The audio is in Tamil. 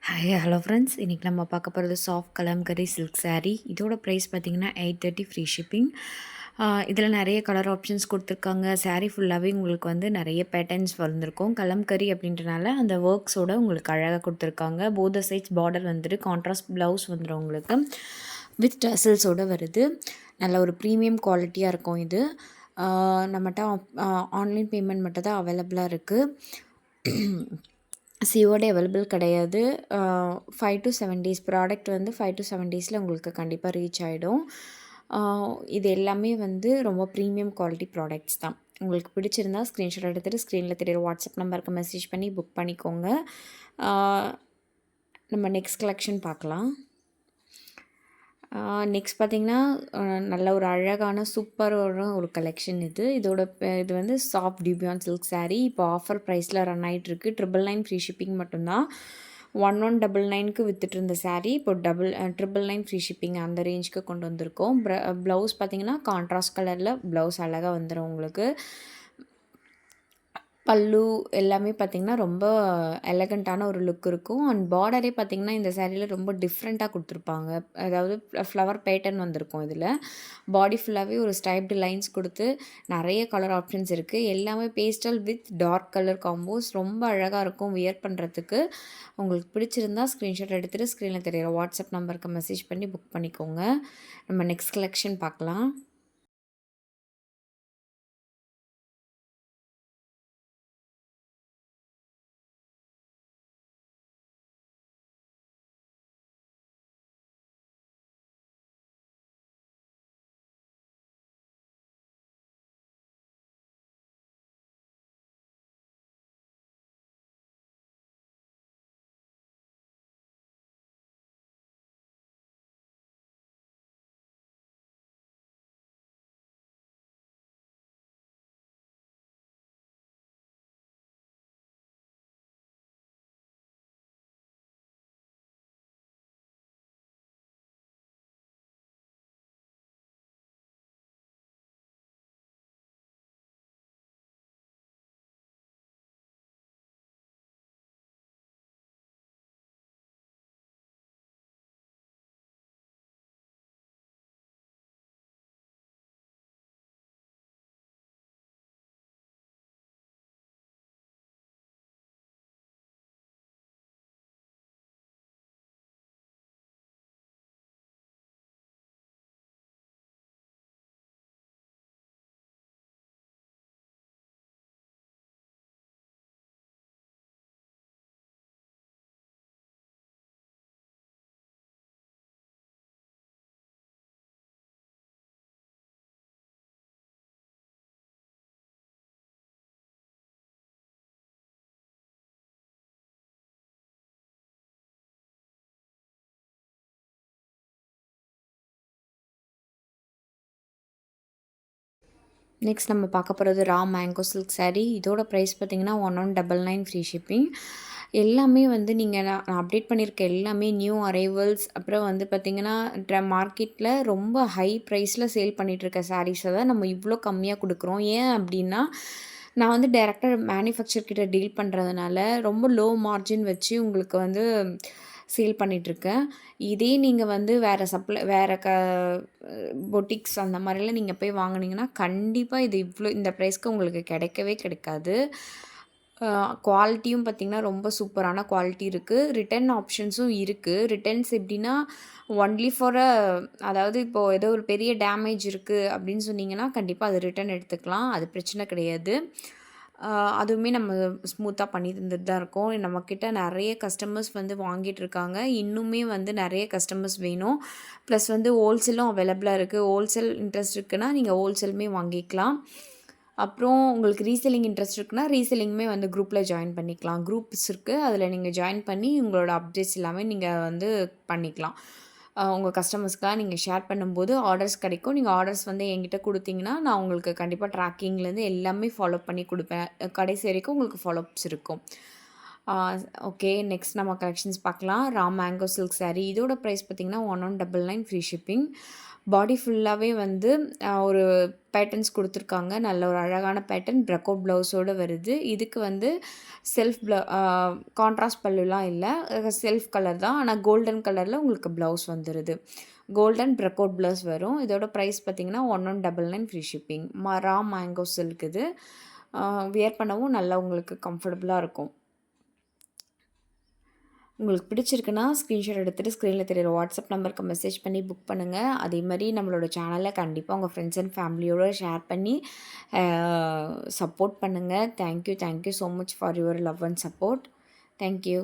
ஹாய் ஹலோ ஃப்ரெண்ட்ஸ், இன்றைக்கி நம்ம பார்க்க போகிறது சாஃப்ட் கலம்கரி சில்க் saree. இதோட ப்ரைஸ் பார்த்திங்கன்னா 830 ஃப்ரீ ஷிப்பிங். இதில் நிறைய கலர் ஆப்ஷன்ஸ் கொடுத்துருக்காங்க. saree ஃபுல்லாகவே உங்களுக்கு வந்து நிறைய பேட்டர்ன்ஸ் வந்திருக்கும். கலம்கரி அப்படின்றனால அந்த ஒர்க்ஸோட உங்களுக்கு அழகாக கொடுத்துருக்காங்க. போத சைட்ஸ் பார்டர் வந்துட்டு கான்ட்ராஸ்ட் ப்ளவுஸ் வந்துடும் உங்களுக்கு வித் டசல்ஸோடு வருது. நல்ல ஒரு ப்ரீமியம் குவாலிட்டியாக இருக்கும் இது. நம்மகிட்ட ஆன்லைன் பேமெண்ட் மட்டும் தான் அவைலபிளாக இருக்குது. சிஓடி அவைலபிள் கிடையாது. 5 to 7 டேஸ் ப்ராடக்ட் வந்து 5 to 7 டேஸில் உங்களுக்கு கண்டிப்பாக ரீச் ஆகிடும். இது எல்லாமே வந்து ரொம்ப ப்ரீமியம் குவாலிட்டி ப்ராடக்ட்ஸ் தான். உங்களுக்கு பிடிச்சிருந்தா ஸ்க்ரீன்ஷாட் எடுத்துகிட்டு ஸ்க்ரீனில் தெரியுற வாட்ஸ்அப் நம்பருக்கு மெசேஜ் பண்ணி புக் பண்ணிக்கோங்க. நம்ம நெக்ஸ்ட் கலெக்ஷன் பார்க்கலாம். நெக்ஸ்ட் பார்த்திங்கன்னா நல்ல ஒரு அழகான சூப்பரான ஒரு கலெக்ஷன் இது. இது வந்து சாஃப்ட் டியூபியான் சில்க் saree. இப்போ ஆஃபர் ப்ரைஸில் ரன் ஆகிட்டுருக்கு. 999 ஃப்ரீ ஷிப்பிங் மட்டும்தான். 1199க்கு விற்றுட்டு இருந்த saree இப்போ 999 ஃப்ரீ ஷிப்பிங் அந்த ரேஞ்சுக்கு கொண்டு வந்திருக்கோம். ப்ளவுஸ் பார்த்திங்கன்னா கான்ட்ராஸ்ட் கலரில் ப்ளவுஸ் அழகாக வந்துடும் உங்களுக்கு. பல்லு எல்லாமே பார்த்திங்கன்னா ரொம்ப எலகண்ட்டான ஒரு லுக் இருக்கும். அண்ட் பார்டரே பார்த்திங்கன்னா இந்த சேரீயில் ரொம்ப டிஃப்ரெண்ட்டாக கொடுத்துருப்பாங்க. அதாவது ஃப்ளவர் பேட்டர்ன் வந்திருக்கும் இதில். பாடி ஃபுல்லாகவே ஒரு ஸ்டைப்டு லைன்ஸ் கொடுத்து நிறைய கலர் ஆப்ஷன்ஸ் இருக்குது. எல்லாமே pastel with dark colour combos ரொம்ப அழகாக இருக்கும் வியர் பண்ணுறதுக்கு. உங்களுக்கு பிடிச்சிருந்தா ஸ்க்ரீன்ஷாட் எடுத்துகிட்டு ஸ்க்ரீனில் தெரியிற வாட்ஸ்அப் நம்பருக்கு மெசேஜ் பண்ணி புக் பண்ணிக்கோங்க. நம்ம நெக்ஸ்ட் கலெக்ஷன் பார்க்கலாம். நெக்ஸ்ட் நம்ம பார்க்க போகிறது ரா மேங்கோ சில்க் saree. இதோட ப்ரைஸ் பார்த்திங்கன்னா 1199 ஃப்ரீ ஷிப்பிங். எல்லாமே வந்து நான் அப்டேட் பண்ணியிருக்க எல்லாமே நியூ அரைவல்ஸ். அப்புறம் வந்து பார்த்திங்கன்னா மார்க்கெட்டில் ரொம்ப ஹை ப்ரைஸில் சேல் பண்ணிகிட்ருக்க சாரீஸை தான் நம்ம இவ்வளோ கம்மியாக கொடுக்குறோம். ஏன் அப்படின்னா நான் வந்து டைரெக்டாக மேனுஃபேக்சர் கிட்ட டீல் பண்ணுறதுனால ரொம்ப லோ மார்ஜின் வச்சு உங்களுக்கு வந்து சேல் பண்ணிகிட்ருக்கேன். இதே நீங்கள் வந்து வேறு பொட்டிக்ஸ் அந்த மாதிரிலாம் நீங்கள் போய் வாங்குனீங்கன்னா கண்டிப்பாக இது இந்த ப்ரைஸ்க்கு உங்களுக்கு கிடைக்கவே கிடைக்காது. குவாலிட்டியும் பார்த்திங்கன்னா ரொம்ப சூப்பரான குவாலிட்டி இருக்குது. ரிட்டர்ன் ஆப்ஷன்ஸும் இருக்குது. ரிட்டர்ன்ஸ் எப்படின்னா ஒன்லி ஃபார் அதாவது இப்போது ஏதோ ஒரு பெரிய டேமேஜ் இருக்குது அப்படின்னு சொன்னீங்கன்னா கண்டிப்பாக அது ரிட்டர்ன் எடுத்துக்கலாம். அது பிரச்சனை கிடையாது. அதுவுமே நம்ம ஸ்மூத்தாக பண்ணி தந்துட்டு தான் இருக்கோம். நம்மக்கிட்ட நிறைய கஸ்டமர்ஸ் வந்து வாங்கிட்டுருக்காங்க. இன்னுமே வந்து நிறைய கஸ்டமர்ஸ் வேணும். ப்ளஸ் வந்து ஹோல்சேலும் அவைலபிளாக இருக்குது. ஹோல்சேல் இன்ட்ரெஸ்ட் இருக்குன்னா நீங்கள் ஹோல்சேலுமே வாங்கிக்கலாம். அப்புறம் உங்களுக்கு ரீசெல்லிங் இன்ட்ரெஸ்ட் இருக்குன்னா ரீசெல்லிங்குமே வந்து குரூப்பில் ஜாயின் பண்ணிக்கலாம். குரூப்ஸ் இருக்குது. அதில் நீங்கள் ஜாயின் பண்ணி உங்களோட அப்டேட்ஸ் எல்லாமே நீங்கள் வந்து பண்ணிக்கலாம். உங்கள் கஸ்டமர்ஸ்க்காக நீங்கள் ஷேர் பண்ணும்போது ஆர்டர்ஸ் கிடைக்கும். நீங்கள் ஆர்டர்ஸ் வந்து என்கிட்ட கொடுத்தீங்கன்னா நான் உங்களுக்கு கண்டிப்பாக ட்ராக்கிங்லேருந்து எல்லாமே ஃபாலோ பண்ணி கொடுப்பேன். கடைசி வரைக்கும் உங்களுக்கு ஃபாலோஅப்ஸ் இருக்கும். ஓகே, நெக்ஸ்ட் நம்ம கலெக்ஷன்ஸ் பார்க்கலாம். Raw mango silk saree. இதோட ப்ரைஸ் பார்த்திங்கன்னா 1199 ஃப்ரீ ஷிப்பிங். பாடி ஃபுல்லாவே வந்து ஒரு பேட்டர்ன்ஸ் குடுத்துருக்காங்க. நல்ல ஒரு அழகான பேட்டர்ன் பிரக்கோட் ப்ளவுஸோட வருது. இதுக்கு வந்து செல்ஃப் ப்ள அ கான்ட்ராஸ்ட் பல்லுலாம் இல்ல. செல்ஃப் கலர் தான். ஆனா கோல்டன் கலர்ல உங்களுக்கு ப்ளவுஸ் வந்துருது. கோல்டன் பிரக்கோட் ப்ளவுஸ் வரும். இதோட பிரைஸ் பார்த்தீங்கன்னா, 1199 free shipping. Raw mango silk இது. வியர் பண்ணவும் நல்லா உங்களுக்கு கம்ஃபர்டபுளா இருக்கும். உங்களுக்கு பிடிச்சிருக்குன்னா, ஸ்க்ரீன்ஷாட் எடுத்துட்டு ஸ்க்ரீன்ல தெரியிற வாட்ஸ்அப் நம்பருக்கு மெசேஜ் பண்ணி புக் பண்ணுங்க. அதேமாரி நம்மளோட சேனல கண்டிப்பா உங்க ஃப்ரெண்ட்ஸ் அண்ட் ஃபேமிலியோட ஷேர் பண்ணி அ சப்போர்ட் பண்ணுங்க. Thank you so much for your love and support. Thank you.